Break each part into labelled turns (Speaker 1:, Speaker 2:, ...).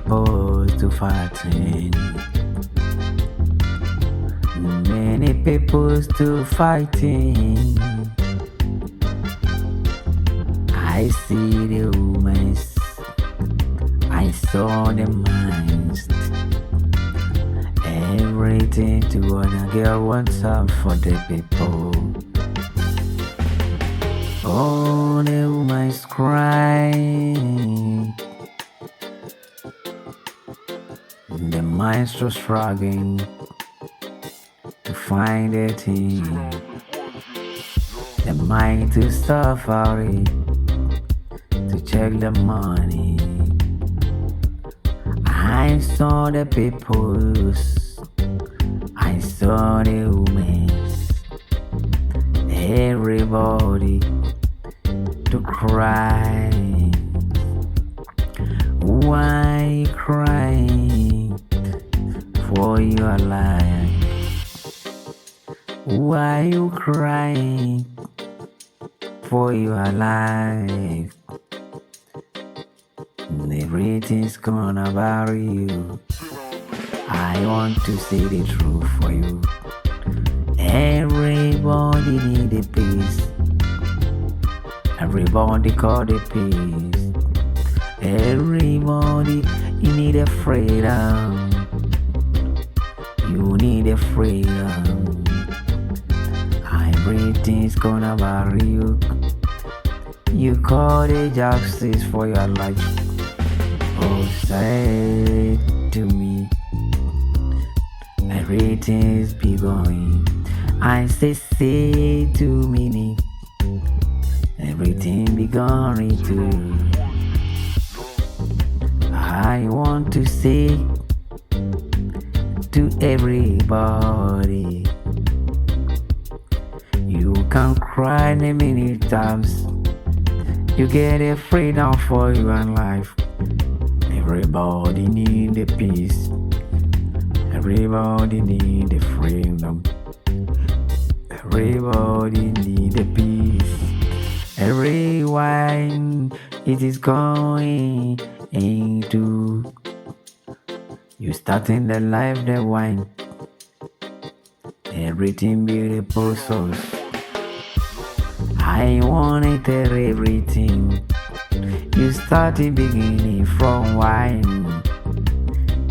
Speaker 1: people to fighting. Many people still fighting. I see the women, I saw the minds. Everything to wanna get what's up for the people. Oh, the woman's crying. The minds are struggling to find a thing. The mind to suffer it, to check the money. I saw the peoples, I saw the women, everybody to cry. Why crying for your life? Why you crying for your life? Everything's gonna bury you. I want to say the truth for you. Everybody need a peace. Everybody call the peace. Everybody, you need a freedom. You need a freedom. Everything's gonna bury you. You call the justice for your life. Oh, say to me, everything's be going. I say to me, everything be going too. I want to say to everybody, you can cry many times. You get a freedom for your life. Everybody need a peace. Everybody need a freedom. Everybody need a peace. Everyone it is going into. You starting the life the wine. Everything beautiful souls. I wanted everything. You started beginning from wine.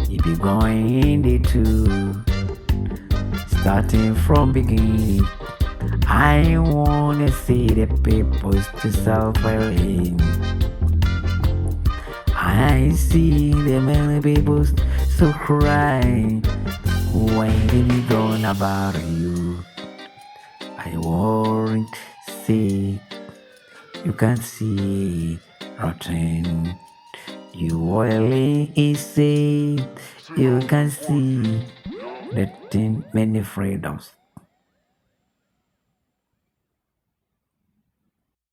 Speaker 1: You be going in the two. Starting from beginning. I wanna see the people to suffering. I see the many people so crying. When they gonna bury you? I won't see. You can see rotten. You only see. You can see the thing many freedoms.